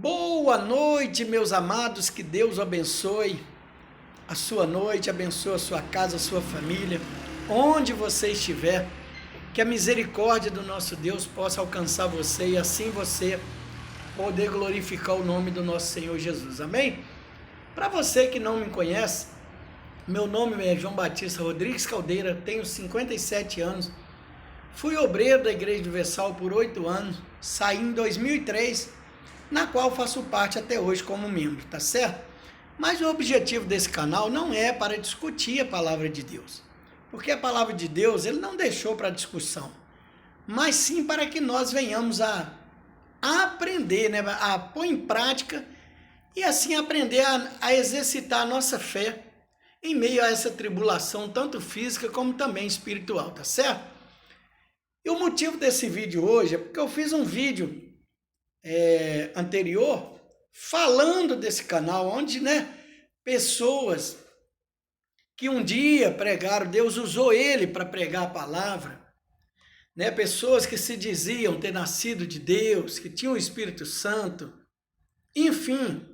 Boa noite, meus amados, que Deus abençoe a sua noite, abençoe a sua casa, a sua família, onde você estiver, que a misericórdia do nosso Deus possa alcançar você e assim você poder glorificar o nome do nosso Senhor Jesus, amém? Para você que não me conhece, meu nome é João Batista Rodrigues Caldeira, tenho 57 anos, fui obreiro da Igreja Universal por 8 anos, saí em 2003, na qual faço parte até hoje como membro, tá certo? Mas o objetivo desse canal não é para discutir a palavra de Deus, porque a palavra de Deus ele não deixou para discussão, mas sim para que nós venhamos a aprender, né? A pôr em prática e assim aprender a exercitar a nossa fé em meio a essa tribulação, tanto física como também espiritual, tá certo? E o motivo desse vídeo hoje é porque eu fiz um vídeo anterior falando desse canal, onde, né, pessoas que um dia pregaram, Deus usou ele para pregar a palavra, né, pessoas que se diziam ter nascido de Deus, que tinham o Espírito Santo, enfim,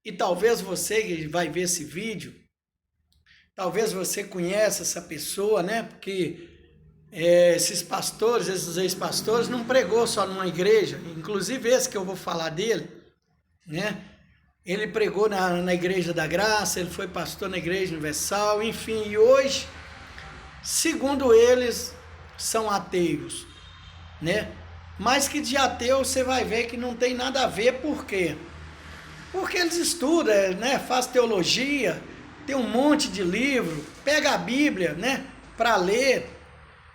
e talvez você que vai ver esse vídeo, talvez você conheça essa pessoa, né, porque esses pastores, esses ex-pastores, não pregou só numa igreja, inclusive esse que eu vou falar dele, né? Ele pregou na Igreja da Graça, ele foi pastor na Igreja Universal, enfim, e hoje, segundo eles, são ateus, né? Mas que de ateu você vai ver que não tem nada a ver, por quê? Porque eles estudam, né? Faz teologia, tem um monte de livro, pega a Bíblia, né? Para ler.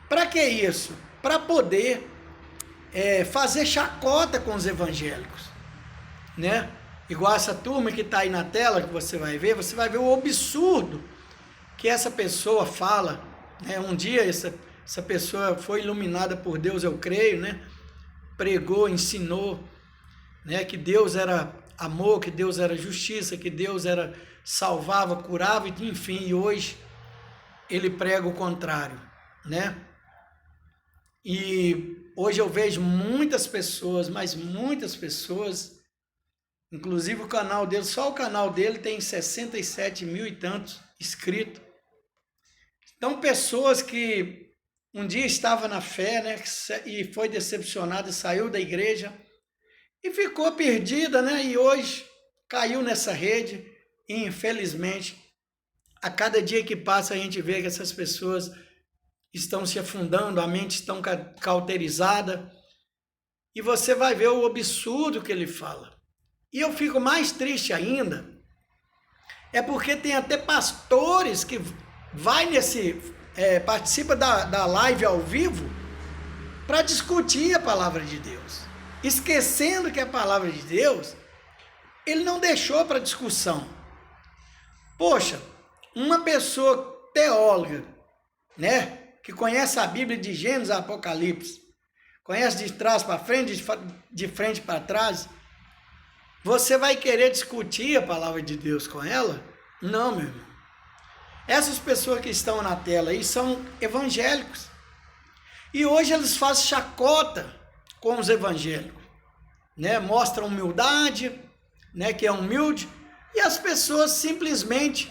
Para que isso? Para poder fazer chacota com os evangélicos, né? Igual essa turma que está aí na tela, que você vai ver o absurdo que essa pessoa fala, né? Um dia essa pessoa foi iluminada por Deus, eu creio, né? Pregou, ensinou, né? Que Deus era amor, que Deus era justiça, que Deus era salvava, curava, enfim, e hoje ele prega o contrário, né? E hoje eu vejo muitas pessoas, mas muitas pessoas, inclusive o canal dele, só o canal dele tem 67 mil e tantos inscritos. Então pessoas que um dia estavam na fé, né, e foi decepcionada, saiu da igreja e ficou perdida, né, e hoje caiu nessa rede e infelizmente a cada dia que passa a gente vê que essas pessoas estão se afundando, a mente está cauterizada, e você vai ver o absurdo que ele fala. E eu fico mais triste ainda, é porque tem até pastores que participa da live ao vivo para discutir a palavra de Deus, esquecendo que a palavra de Deus, ele não deixou para discussão. Poxa, uma pessoa teóloga, né, que conhece a Bíblia de Gênesis a Apocalipse, conhece de trás para frente, de frente para trás, você vai querer discutir a palavra de Deus com ela? Não, meu irmão. Essas pessoas que estão na tela aí são evangélicos. E hoje eles fazem chacota com os evangélicos, né? Mostram humildade, né? Que é humilde, e as pessoas simplesmente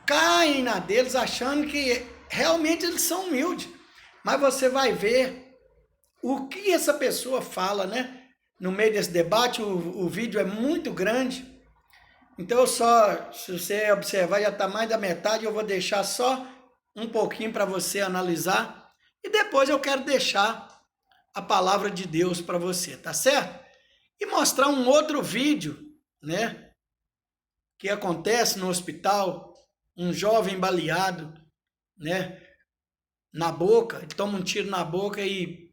caem na deles achando que realmente eles são humildes, mas você vai ver o que essa pessoa fala, né? No meio desse debate, o vídeo é muito grande, então se você observar, já está mais da metade, eu vou deixar só um pouquinho para você analisar, e depois eu quero deixar a palavra de Deus para você, tá certo? E mostrar um outro vídeo, né? Que acontece no hospital, um jovem baleado, né, na boca, ele toma um tiro na boca e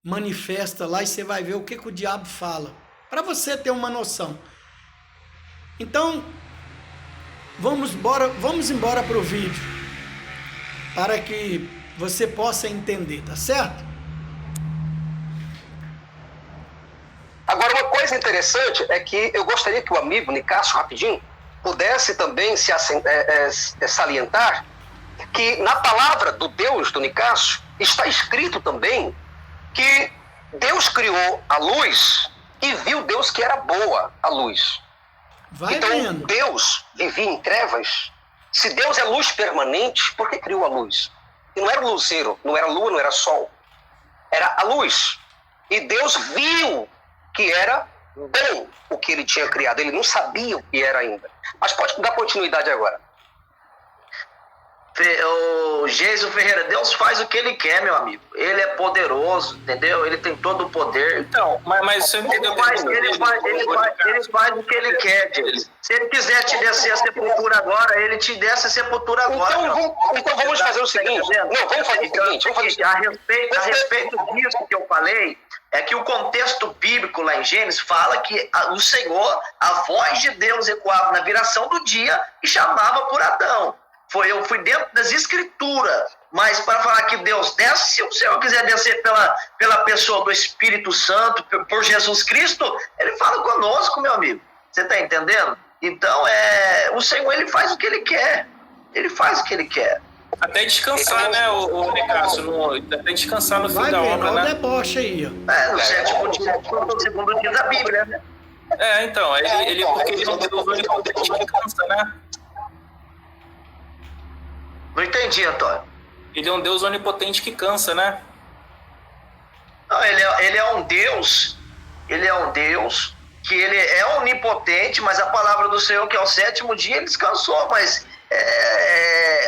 manifesta lá, e você vai ver o que o diabo fala, para você ter uma noção. Então, vamos embora para o vídeo, para que você possa entender, tá certo? Agora, uma coisa interessante é que eu gostaria que o amigo Nicásio, rapidinho, pudesse também salientar que na palavra do Deus do Nicásio está escrito também que Deus criou a luz e viu Deus que era boa a luz. Então, vendo. Deus vivia em trevas. Se Deus é luz permanente, por que criou a luz? E não era o luzeiro, não era a lua, não era sol. Era a luz. E Deus viu que era bom o que ele tinha criado. Ele não sabia o que era ainda. Mas pode dar continuidade agora. O Geiso Ferreira, Deus faz o que ele quer, meu amigo. Ele é poderoso, entendeu? Ele tem todo o poder. Então, mas você entendeu? Ele faz o que ele quer, Geiso. Se ele quiser te descer a sepultura agora, ele te desce a sepultura agora. Então vamos fazer o seguinte. Não, vamos fazer o seguinte. A respeito disso que eu falei, é que o contexto bíblico lá em Gênesis fala que o Senhor, a voz de Deus ecoava na viração do dia e chamava por Adão. Eu fui dentro das escrituras, mas para falar que Deus desce, se o Senhor quiser descer pela pessoa do Espírito Santo, por Jesus Cristo, ele fala conosco, meu amigo. Você está entendendo? Então, o Senhor, ele faz o que ele quer. Ele faz o que ele quer. Até descansar, né, o Nicásio? Até descansar no fim da obra, né? Olha o deboche aí, ó. No sétimo dia, no segundo dia da Bíblia, né? Então, porque ele não tem o onipotente que cansa, né? Não entendi, Antônio. Ele é um Deus onipotente que cansa, né? Não, ele é um Deus que ele é onipotente, mas a palavra do Senhor, que é o sétimo dia, ele descansou, mas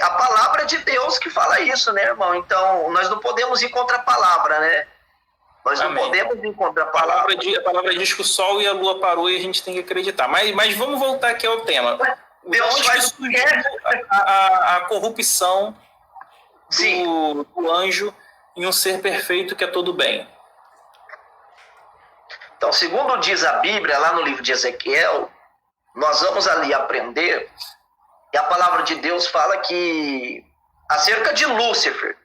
a palavra de Deus que fala isso, né, irmão? Então, nós não podemos ir contra a palavra, né? Nós não podemos ir contra a palavra. A palavra diz que o sol e a lua parou e a gente tem que acreditar. Mas vamos voltar aqui ao tema. Deus faz o que quer. A corrupção do anjo em um ser perfeito que é todo bem. Então, segundo diz a Bíblia, lá no livro de Ezequiel, nós vamos ali aprender, e a palavra de Deus fala que, acerca de Lúcifer,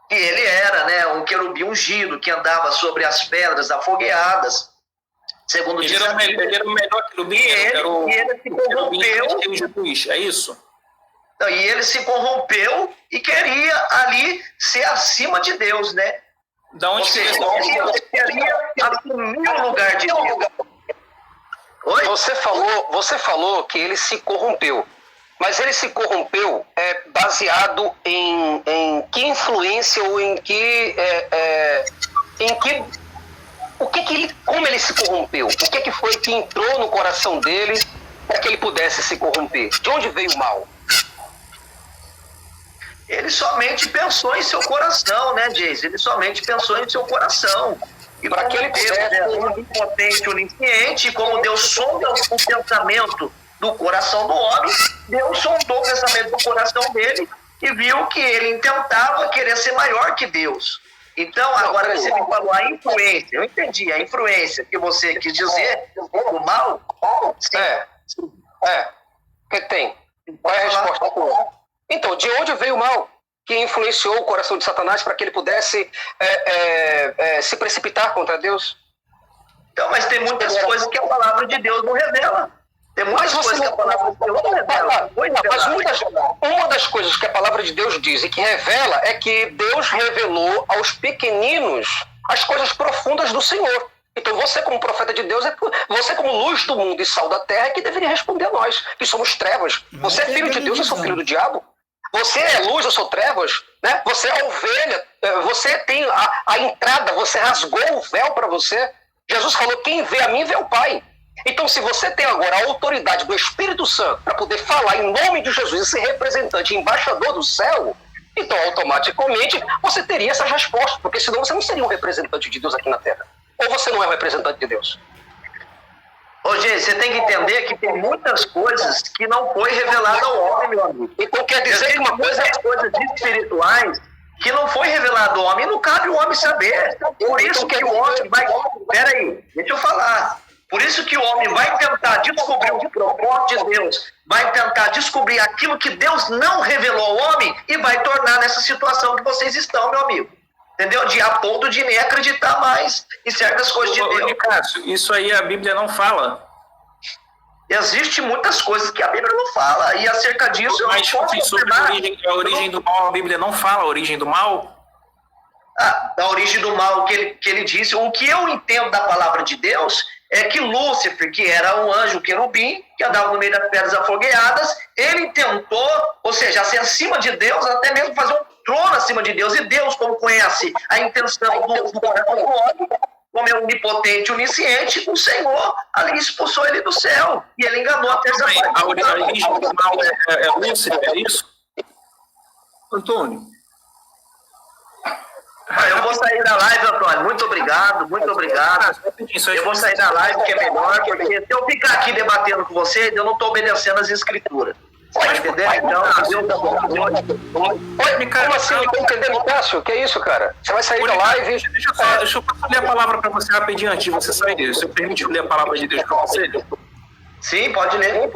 que ele era, né, um querubim ungido, que andava sobre as pedras afogueadas, segundo diz a Bíblia. Ele era o melhor querubim, e ele se corrompeu. É isso? Não, e ele se corrompeu e queria ali ser acima de Deus, né? Da onde ele queria assumir o lugar de Deus. Oi? Você falou que ele se corrompeu. Mas ele se corrompeu baseado em que influência ou como ele se corrompeu? O que foi que entrou no coração dele para que ele pudesse se corromper? De onde veio o mal? Ele somente pensou em seu coração, né, Jason? Ele somente pensou em seu coração. E para que ele pudesse, onipotente, onisciente, como Deus sonda o pensamento do coração do homem, Deus sondou o pensamento do coração dele e viu que ele intentava querer ser maior que Deus. Então, agora você me falou a influência. Eu entendi, a influência que você quis dizer, o mal. O que tem? Qual é a resposta? Então, de onde veio o mal que influenciou o coração de Satanás para que ele pudesse se precipitar contra Deus? Então, mas tem muitas coisas que a palavra de Deus não revela. Tem muitas coisas que a palavra de Deus não revela. Mas uma das coisas que a palavra de Deus diz e que revela é que Deus revelou aos pequeninos as coisas profundas do Senhor. Então você, como profeta de Deus, você como luz do mundo e sal da terra, é que deveria responder a nós, que somos trevas. Você é filho de Deus, eu sou filho do diabo. Você é luz, eu sou trevas. Né? Você é ovelha, você tem a entrada, você rasgou o véu para você. Jesus falou, quem vê a mim, vê o Pai. Então, se você tem agora a autoridade do Espírito Santo para poder falar em nome de Jesus e ser representante, embaixador do céu, então, automaticamente, você teria essas respostas, porque senão você não seria um representante de Deus aqui na Terra. Ou você não é um representante de Deus? Ô, gente, você tem que entender que tem muitas coisas que não foi revelada ao homem, meu amigo. Então, quer dizer que uma coisa... coisas espirituais que não foi revelado ao homem, não cabe o homem saber. Por isso que o homem vai... Peraí, deixa eu falar. Por isso que o homem vai tentar descobrir o propósito de Deus, vai tentar descobrir aquilo que Deus não revelou ao homem e vai tornar nessa situação que vocês estão, meu amigo. Entendeu? A ponto de nem acreditar mais em certas coisas de Deus. Cássio, isso aí a Bíblia não fala. Existem muitas coisas que a Bíblia não fala, e acerca disso eu não posso sobre a origem do mal, a Bíblia não fala a origem do mal? da origem do mal que ele disse. O que eu entendo da palavra de Deus é que Lúcifer, que era um anjo querubim, que andava no meio das pedras afogueadas, ele tentou, ou seja, ser acima de Deus, até mesmo fazer um trono acima de Deus. E Deus, como conhece a intenção do coração do homem, como é onipotente, onisciente, o Senhor ali expulsou ele do céu. E ele enganou a terça parte. A origem do mal é Lúcifer, é isso? Antônio. Eu vou sair da live, Antônio. Muito obrigado, muito obrigado. Eu vou sair da live, que é melhor, porque se eu ficar aqui debatendo com você, eu não estou obedecendo as escrituras. Você entendeu? Então, Como assim? Não estou entendendo, Cássio? Que é isso, cara? Você vai sair da live... Deixa eu ler a palavra para você rapidinho antes de você sair. Se eu permitir ler a palavra de Deus para você. Sim, pode ler.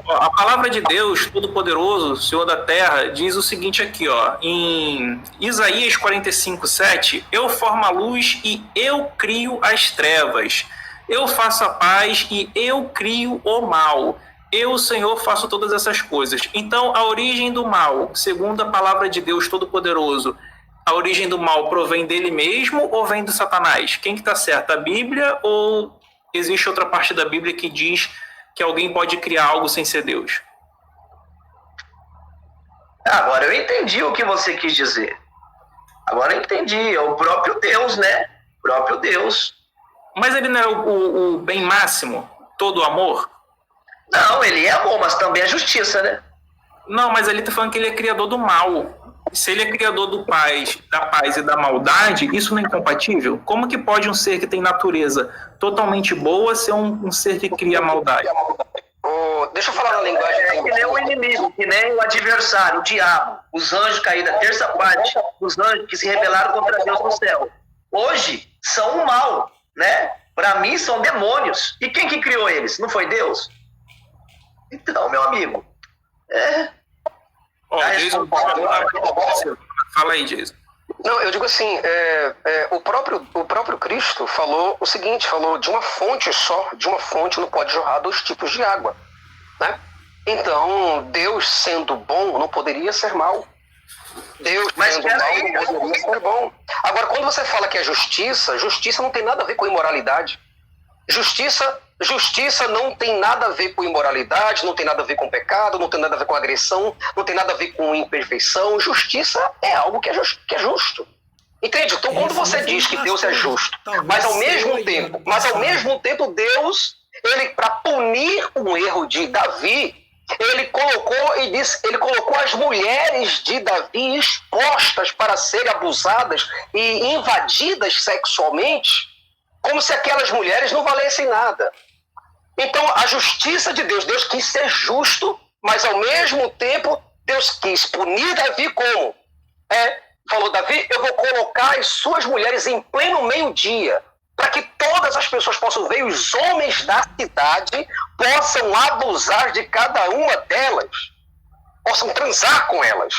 A palavra de Deus, Todo-Poderoso, Senhor da Terra, diz o seguinte aqui, ó, em Isaías 45:7, eu formo a luz e eu crio as trevas, eu faço a paz e eu crio o mal, eu, Senhor, faço todas essas coisas. Então, a origem do mal, segundo a palavra de Deus Todo-Poderoso, a origem do mal provém dele mesmo ou vem do Satanás? Quem que tá certo, a Bíblia ou existe outra parte da Bíblia que diz que alguém pode criar algo sem ser Deus? Agora eu entendi o que você quis dizer. Agora eu entendi. É o próprio Deus, né? O próprio Deus. Mas ele não é o bem máximo? Todo o amor? Não, ele é amor, mas também é justiça, né? Não, mas ele está falando que ele é criador do mal. Se ele é criador da paz e da maldade, isso não é incompatível? Como que pode um ser que tem natureza totalmente boa ser um ser que cria maldade? Deixa eu falar na linguagem. É que nem o inimigo, que nem o adversário, o diabo, os anjos caídos, a terça parte, os anjos que se rebelaram contra Deus no céu. Hoje são o mal, né? Para mim são demônios. E quem que criou eles? Não foi Deus? Então, meu amigo, Jason, fala aí, Jason. Não, eu digo assim, o próprio Cristo falou o seguinte, falou de uma fonte só, de uma fonte não pode jorrar 2 tipos de água, né? Então, Deus sendo bom não poderia ser mal. Deus sendo mal não poderia ser bom. Agora, quando você fala que é justiça não tem nada a ver com imoralidade. Justiça não tem nada a ver com imoralidade, não tem nada a ver com pecado, não tem nada a ver com agressão, não tem nada a ver com imperfeição. Justiça é algo que é justo. Entende? Então, quando você diz que Deus é justo, mas ao mesmo tempo Deus, ele para punir um erro de Davi, ele colocou as mulheres de Davi expostas para serem abusadas e invadidas sexualmente, como se aquelas mulheres não valessem nada. Então, a justiça de Deus quis ser justo, mas ao mesmo tempo, Deus quis punir Davi como? Falou, Davi, eu vou colocar as suas mulheres em pleno meio-dia, para que todas as pessoas possam ver, os homens da cidade possam abusar de cada uma delas, possam transar com elas.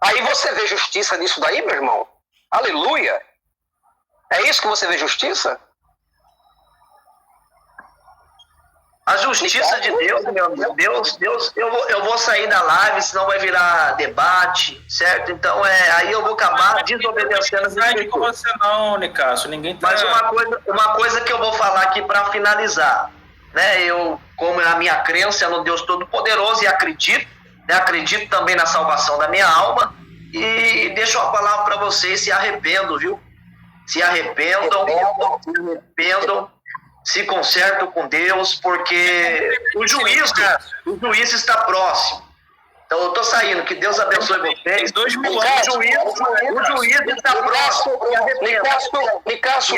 Aí você vê justiça nisso daí, meu irmão? Aleluia! É isso que você vê justiça? A justiça de Deus, meu amigo, Deus, eu vou sair da live, senão vai virar debate, certo? Então, aí eu vou acabar desobedecendo as escrituras. Não com você não, Nicásio, ninguém tá... Mas uma coisa que eu vou falar aqui para finalizar, né? Eu, como é a minha crença no Deus Todo-Poderoso e acredito, né? Acredito também na salvação da minha alma, e deixo a palavra para vocês, se arrependam, viu? Se arrependam, se consertam com Deus, porque o juízo está próximo. Então eu estou saindo, que Deus abençoe vocês. 2 mil anos. O juízo está próximo. Nicásio,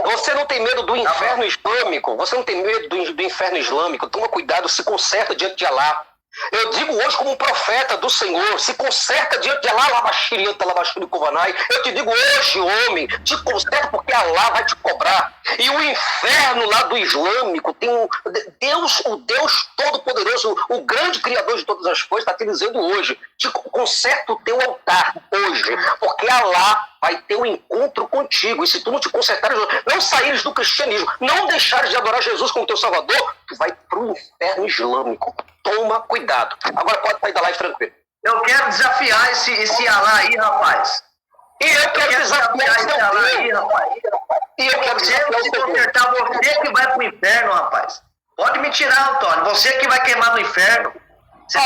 você não tem medo do inferno islâmico? Você não tem medo do inferno islâmico? Toma cuidado, se conserta diante de Alá. Eu digo hoje como um profeta do Senhor, se conserta diante de Alá, eu te digo hoje, homem, te conserta porque Alá vai te cobrar. E o inferno lá do islâmico, tem o Deus Todo-Poderoso, o grande Criador de todas as coisas, está te dizendo hoje, te conserta o teu altar hoje, porque Alá vai ter um encontro contigo, e se tu não te consertares, não saíres do cristianismo, não deixares de adorar Jesus como teu Salvador, tu vai para o inferno islâmico. Toma cuidado. Agora pode sair da live tranquilo. Eu quero desafiar esse Alá aí, rapaz. E eu quero desafiar esse lá aí, Deus. rapaz. E eu quero Você desafiar se o teu Deus. consertar, você que vai pro inferno, rapaz. Pode me tirar, Antônio. Você que vai queimar no inferno. Você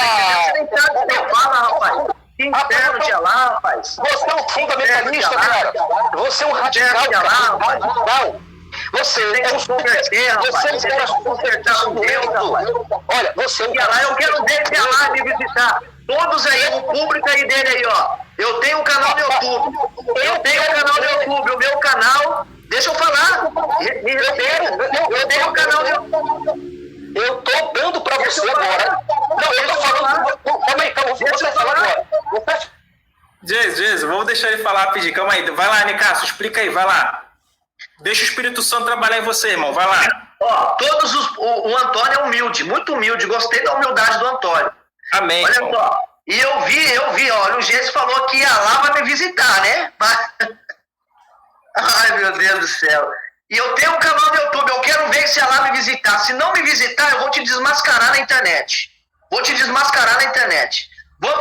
nem sabe o que eu falo, rapaz. Que inferno tinha lá, rapaz. Você é um fundamentalista, cara. Você é um radical, cara. Não. Você Tem é que um se converter, rapaz. Você tem que se consertar com Deus, rapaz. Olha, você é um E lá, eu quero ver esse lá me visitar. Todos aí, o público aí dele aí, ó. Eu tenho um canal no YouTube. Eu tenho um canal no YouTube. O meu canal. Deixa eu falar. Me respeita. Eu tenho um canal no YouTube. Eu tô dando pra você agora. Não, eu tô falando. Calma aí, calma. Você fala agora. Jesus, vamos deixar ele falar, pedir. Calma aí. Vai lá, Nicasso, explica aí, vai lá. Deixa o Espírito Santo trabalhar em você, irmão. Vai lá. Ó, o Antônio é humilde, muito humilde. Gostei da humildade do Antônio. Amém. Olha irmão. só. E eu vi, olha, o Gênesis falou que ia lá vai me visitar, né? Ai, meu Deus do céu. E eu tenho um canal no YouTube, eu quero ver se ia lá me visitar. Se não me visitar, eu vou te desmascarar na internet. Vamos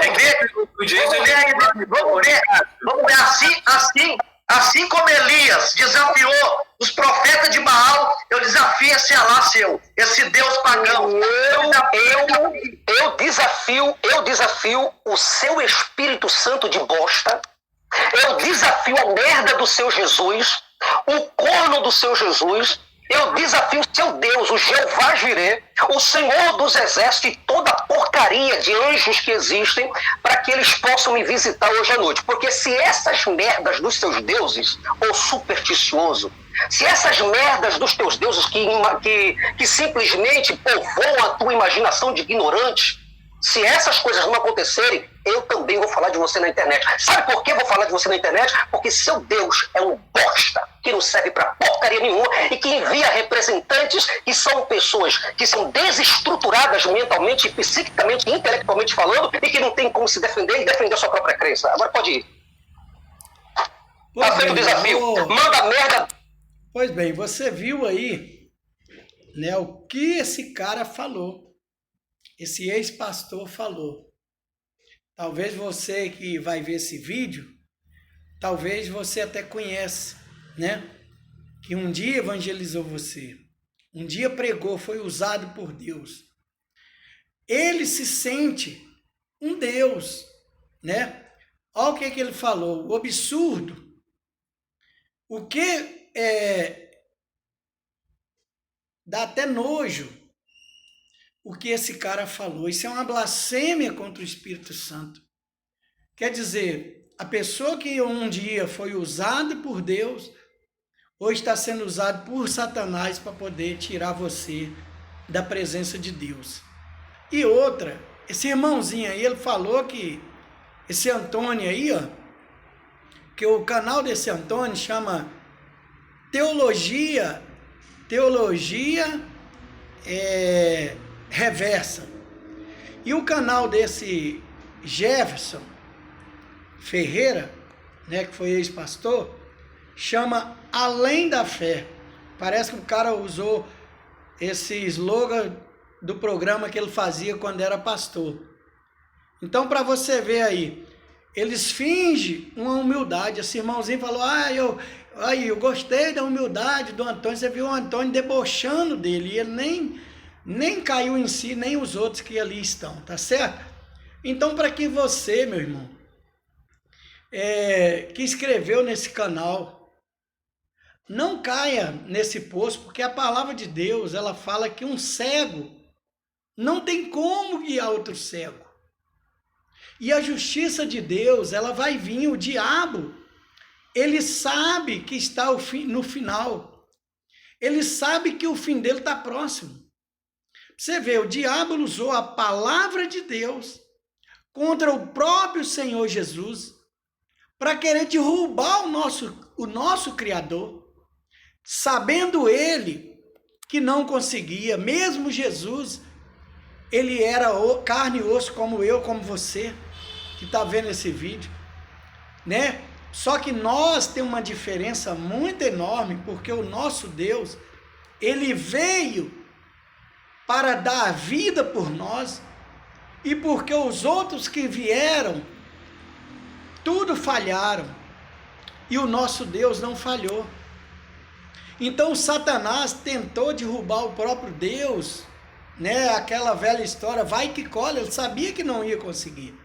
ver, assim como Elias desafiou os profetas de Baal, eu desafio esse Alá seu, esse Deus pagão. Eu desafio o seu Espírito Santo de bosta. Eu desafio a merda do seu Jesus, o corno do seu Jesus. Eu desafio o seu Deus, o Jeová Jirê, o Senhor dos Exércitos e toda a porcaria de anjos que existem, para que eles possam me visitar hoje à noite. Porque se essas merdas dos seus deuses, ou supersticioso, se essas merdas dos teus deuses que simplesmente povoam a tua imaginação de ignorante, se essas coisas não acontecerem, eu também vou falar de você na internet. Sabe por que eu vou falar de você na internet? Porque seu Deus é um bosta, que não serve pra porcaria nenhuma e que envia representantes que são pessoas que são desestruturadas mentalmente, psiquicamente, intelectualmente falando e que não tem como se defender e defender a sua própria crença. Agora pode ir. Tá feito o desafio. Manda merda. Pois bem, você viu aí, né, o que esse cara falou. Esse ex-pastor falou. Talvez você que vai ver esse vídeo, talvez você até conhece, né? Que um dia evangelizou você. Um dia pregou, foi usado por Deus. Ele se sente um Deus, né? Olha o que ele falou. O absurdo. O que dá até nojo. O que esse cara falou. Isso é uma blasfêmia contra o Espírito Santo. Quer dizer, a pessoa que um dia foi usada por Deus, hoje está sendo usada por Satanás para poder tirar você da presença de Deus. E outra, esse irmãozinho aí, ele falou que esse Antônio aí, ó, que o canal desse Antônio chama Teologia Reversa. E o canal desse Jefferson Ferreira, né, que foi ex-pastor, chama Além da Fé. Parece que o cara usou esse slogan do programa que ele fazia quando era pastor. Então, para você ver aí, eles fingem uma humildade. Esse irmãozinho falou, eu gostei da humildade do Antônio. Você viu o Antônio debochando dele, e ele nem caiu em si, nem os outros que ali estão, tá certo? Então, para que você, meu irmão, que escreveu nesse canal, não caia nesse poço, porque a palavra de Deus, ela fala que um cego não tem como guiar outro cego. E a justiça de Deus, ela vai vir, o diabo, ele sabe que está no final. Ele sabe que o fim dele está próximo. Você vê, o diabo usou a palavra de Deus contra o próprio Senhor Jesus para querer derrubar o nosso Criador, sabendo ele que não conseguia. Mesmo Jesus, ele era carne e osso como eu, como você, que está vendo esse vídeo, né? Só que nós temos uma diferença muito enorme, porque o nosso Deus, ele veio para dar a vida por nós, e porque os outros que vieram, tudo falharam. E o nosso Deus não falhou. Então Satanás tentou derrubar o próprio Deus, né? Aquela velha história, vai que colhe, ele sabia que não ia conseguir.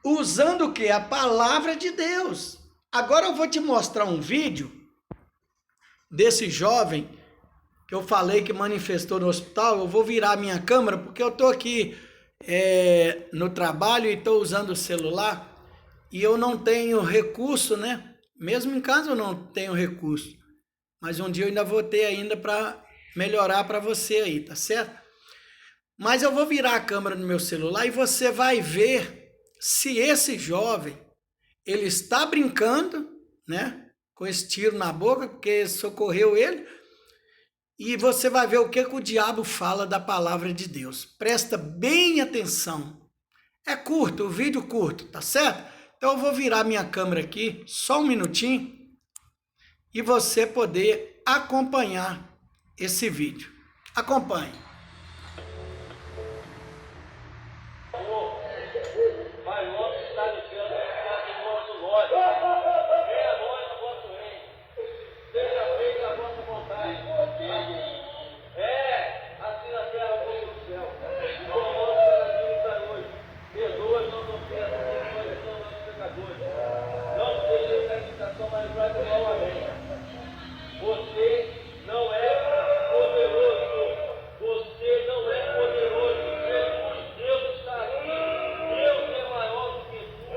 Usando o quê? A palavra de Deus. Agora eu vou te mostrar um vídeo desse jovem que eu falei que manifestou no hospital. Eu vou virar a minha câmera porque eu estou aqui no trabalho e estou usando o celular e eu não tenho recurso, né? Mesmo em casa eu não tenho recurso, mas um dia eu ainda vou ter ainda para melhorar para você aí, tá certo? Mas eu vou virar a câmera no meu celular e você vai ver se esse jovem, ele está brincando, né? Com esse tiro na boca, porque socorreu ele, e você vai ver o que o diabo fala da palavra de Deus. Presta bem atenção. É curto, o vídeo curto, tá certo? Então eu vou virar minha câmera aqui, só um minutinho, e você poder acompanhar esse vídeo. Acompanhe. Pai nosso que está no céu, santificado o vosso nome. Venha a nós o vosso reino. Seja feita a vossa vontade. Assim na terra como no céu. O pão nosso cada dia nos dai hoje. Perdoa as nossas ofensas, como são nossos pecadores. Não nos deixeis cair em tentação, mas livrai do mal. Amém. Você não é poderoso. Você não é poderoso. Jesus, Deus está aqui. Deus é maior do que tu.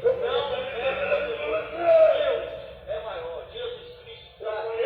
Você não é poderoso. Deus é maior. Jesus Cristo está aqui.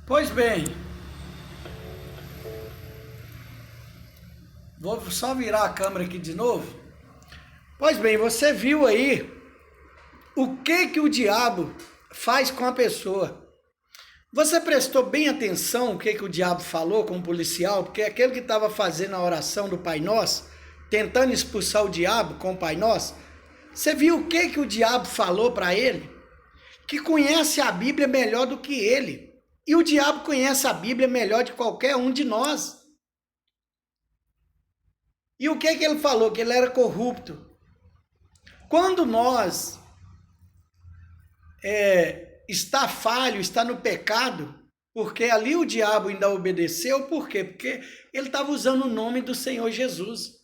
Pois bem, vou só virar a câmera aqui de novo. Pois bem, você viu aí o que o diabo faz com a pessoa. Você prestou bem atenção o que o diabo falou com o policial? Porque aquele que estava fazendo a oração do Pai Nosso, tentando expulsar o diabo com o Pai Nosso, você viu o que o diabo falou para ele? Que conhece a Bíblia melhor do que ele. E o diabo conhece a Bíblia melhor de qualquer um de nós. E o que ele falou? Que ele era corrupto. Quando nós está falho, está no pecado, porque ali o diabo ainda obedeceu, por quê? Porque ele estava usando o nome do Senhor Jesus.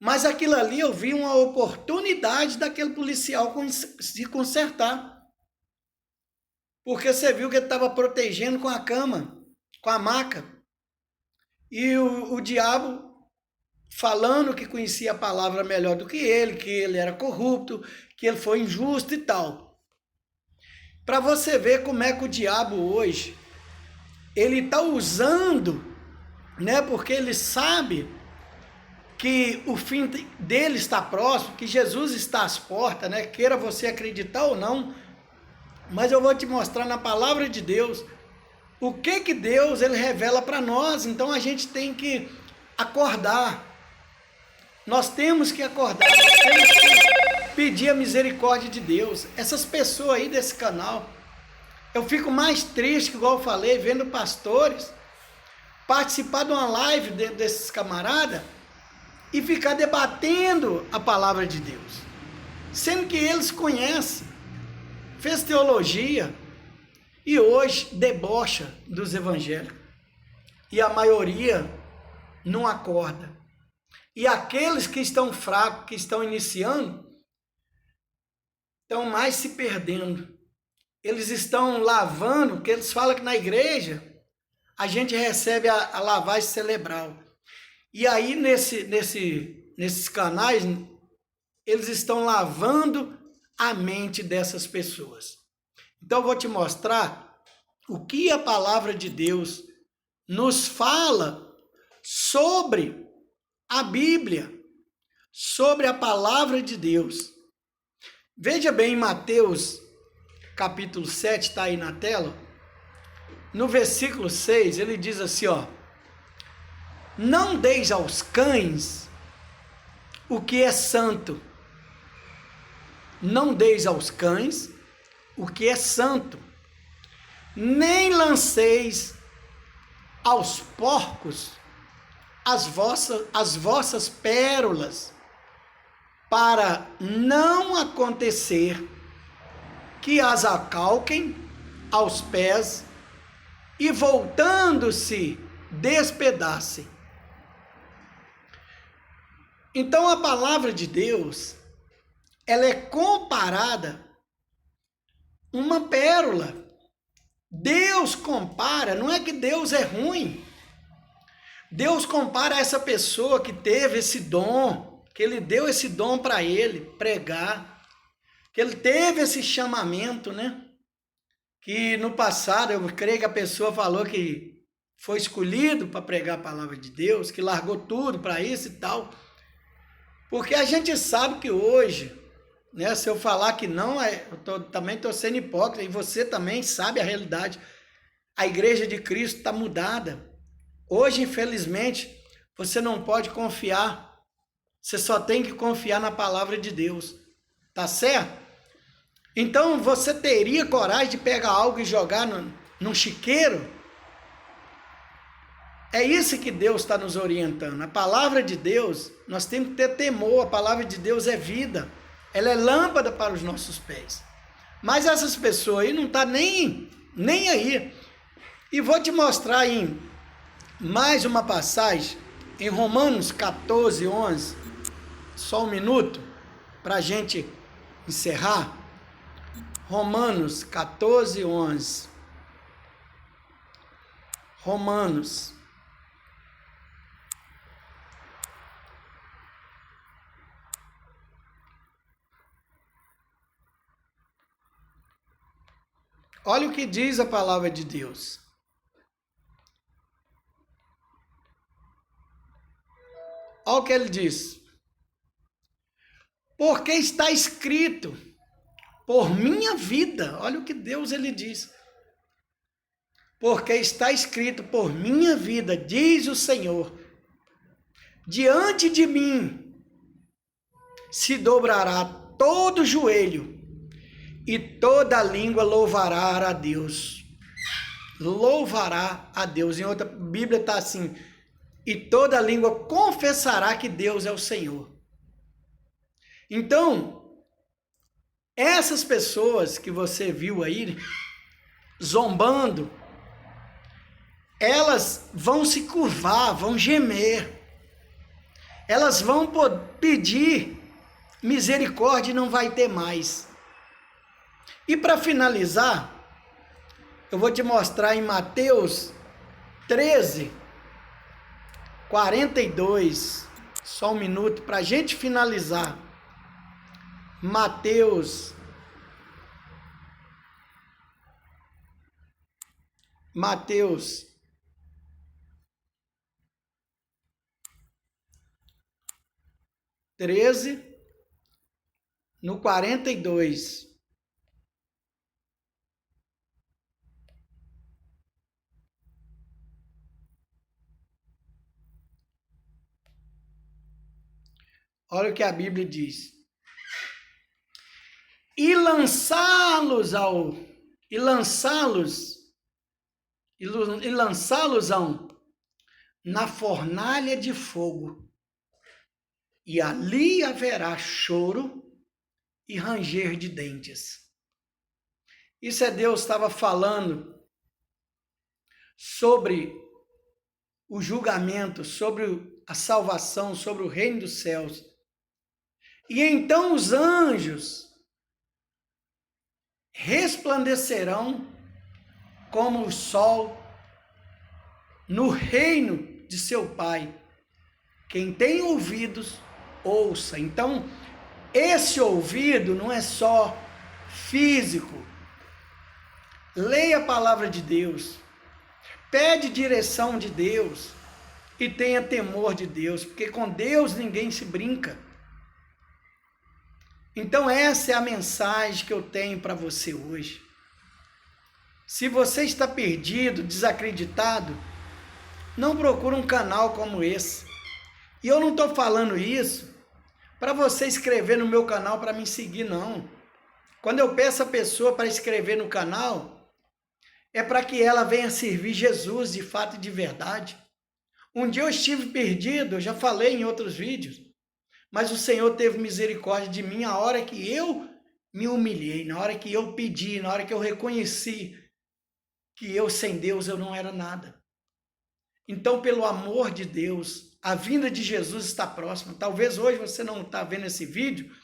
Mas aquilo ali eu vi uma oportunidade daquele policial se consertar. Porque você viu que ele estava protegendo com a cama, com a maca. E o diabo falando que conhecia a palavra melhor do que ele era corrupto, que ele foi injusto e tal. Para você ver como é que o diabo hoje, ele está usando, né? Porque ele sabe que o fim dele está próximo, que Jesus está às portas, né? Queira você acreditar ou não, mas eu vou te mostrar na palavra de Deus o que Deus ele revela para nós. Então a gente tem que acordar. Nós temos que acordar, temos que pedir a misericórdia de Deus. Essas pessoas aí desse canal, eu fico mais triste, igual eu falei, vendo pastores participar de uma live desses camaradas e ficar debatendo a palavra de Deus, sendo que eles conhecem, fez teologia e hoje debocha dos evangélicos. E a maioria não acorda. E aqueles que estão fracos, que estão iniciando, estão mais se perdendo. Eles estão lavando, porque eles falam que na igreja a gente recebe a lavagem cerebral. E aí, nesses canais, eles estão lavando a mente dessas pessoas. Então, eu vou te mostrar o que a palavra de Deus nos fala sobre a Bíblia, sobre a palavra de Deus. Veja bem, em Mateus, capítulo 7, está aí na tela. No versículo 6, ele diz assim, ó: não deis aos cães o que é santo. Não deis aos cães o que é santo. Nem lanceis aos porcos as vossas pérolas, para não acontecer que as acalquem aos pés e, voltando-se, despedacem. Então, a palavra de Deus, ela é comparada uma pérola. Deus compara, não é que Deus é ruim. Deus compara essa pessoa que teve esse dom, que ele deu esse dom para ele pregar, que ele teve esse chamamento, né? Que no passado, eu creio que a pessoa falou que foi escolhido para pregar a palavra de Deus, que largou tudo para isso e tal. Porque a gente sabe que hoje, né, se eu falar que não, também estou sendo hipócrita, e você também sabe a realidade. A igreja de Cristo está mudada. Hoje, infelizmente, você não pode confiar. Você só tem que confiar na palavra de Deus. Tá certo? Então, você teria coragem de pegar algo e jogar num chiqueiro? É isso que Deus está nos orientando. A palavra de Deus, nós temos que ter temor. A palavra de Deus é vida. Ela é lâmpada para os nossos pés. Mas essas pessoas aí não estão nem aí. E vou te mostrar em mais uma passagem, em Romanos 14, 11. Só um minuto, para a gente encerrar. Romanos 14, 11. Romanos. Olha o que diz a palavra de Deus. Olha o que ele diz. Porque está escrito, por minha vida, olha o que Deus ele diz. Porque está escrito, por minha vida, diz o Senhor, diante de mim se dobrará todo joelho e toda língua louvará a Deus. Louvará a Deus. Em outra Bíblia está assim, e toda língua confessará que Deus é o Senhor. Então, essas pessoas que você viu aí, zombando, elas vão se curvar, vão gemer. Elas vão pedir misericórdia e não vai ter mais. E para finalizar, eu vou te mostrar em Mateus 13, 42. Só um minuto para a gente finalizar. Mateus 13, no 42. Olha o que a Bíblia diz. E lançá-los-ão na fornalha de fogo, e ali haverá choro e ranger de dentes. Isso é Deus estava falando sobre o julgamento, sobre a salvação, sobre o reino dos céus. E então os anjos resplandecerão como o sol no reino de seu Pai. Quem tem ouvidos, ouça. Então, esse ouvido não é só físico. Leia a palavra de Deus, pede direção de Deus e tenha temor de Deus, porque com Deus ninguém se brinca. Então essa é a mensagem que eu tenho para você hoje. Se você está perdido, desacreditado, não procura um canal como esse. E eu não estou falando isso para você escrever no meu canal para me seguir, não. Quando eu peço a pessoa para escrever no canal, é para que ela venha servir Jesus de fato e de verdade. Um dia eu estive perdido, eu já falei em outros vídeos, mas o Senhor teve misericórdia de mim a hora que eu me humilhei, na hora que eu pedi, na hora que eu reconheci que eu sem Deus eu não era nada. Então, pelo amor de Deus, a vinda de Jesus está próxima. Talvez hoje você não está vendo esse vídeo,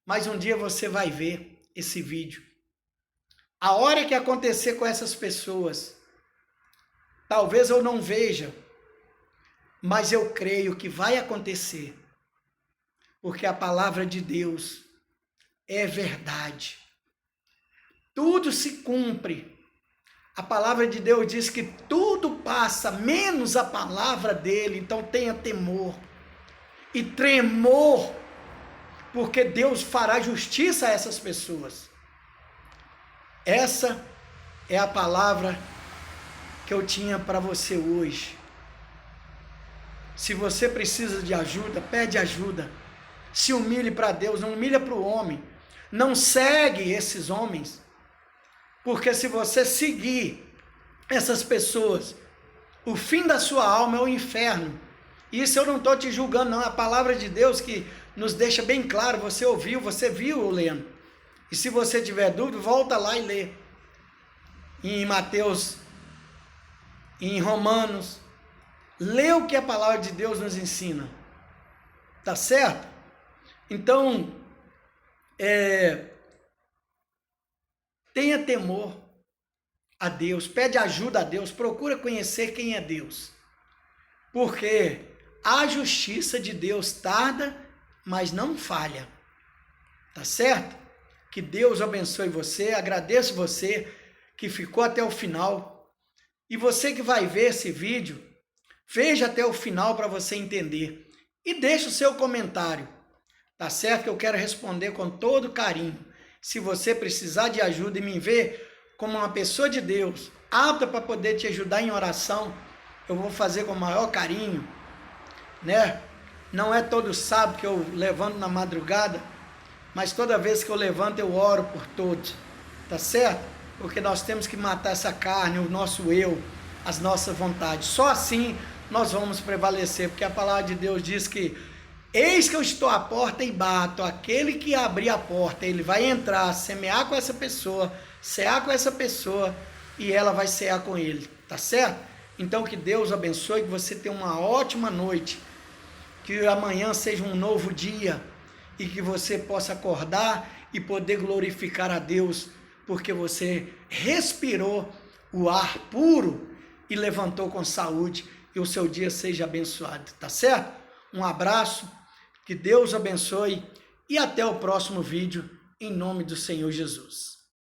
mas um dia você vai ver esse vídeo. A hora que acontecer com essas pessoas, talvez eu não veja, mas eu creio que vai acontecer, porque a palavra de Deus é verdade. Tudo se cumpre. A palavra de Deus diz que tudo passa, menos a palavra dele. Então tenha temor e tremor, porque Deus fará justiça a essas pessoas. Essa é a palavra que eu tinha para você hoje. Se você precisa de ajuda, pede ajuda. Se humilhe para Deus, não humilha para o homem. Não segue esses homens. Porque se você seguir essas pessoas, o fim da sua alma é o inferno. Isso eu não estou te julgando, não. É a palavra de Deus que nos deixa bem claro. Você ouviu, você viu eu lendo. E se você tiver dúvida, volta lá e lê. Em Mateus, em Romanos. Lê o que a palavra de Deus nos ensina. Tá certo? Então, tenha temor a Deus, pede ajuda a Deus, procura conhecer quem é Deus. Porque a justiça de Deus tarda, mas não falha. Tá certo? Que Deus abençoe você, agradeço você que ficou até o final. E você que vai ver esse vídeo, veja até o final para você entender. E deixe o seu comentário. Tá certo? Que eu quero responder com todo carinho. Se você precisar de ajuda e me ver como uma pessoa de Deus, apta para poder te ajudar em oração, eu vou fazer com o maior carinho, né? Não é todo sábado que eu levanto na madrugada, mas toda vez que eu levanto eu oro por todos, tá certo? Porque nós temos que matar essa carne, o nosso eu, as nossas vontades. Só assim nós vamos prevalecer, porque a palavra de Deus diz que eis que eu estou à porta e bato, aquele que abrir a porta, ele vai entrar, semear com essa pessoa, cear com essa pessoa e ela vai cear com ele, tá certo? Então que Deus abençoe, que você tenha uma ótima noite, que amanhã seja um novo dia e que você possa acordar e poder glorificar a Deus, porque você respirou o ar puro e levantou com saúde e o seu dia seja abençoado, tá certo? Um abraço. Que Deus abençoe e até o próximo vídeo, em nome do Senhor Jesus.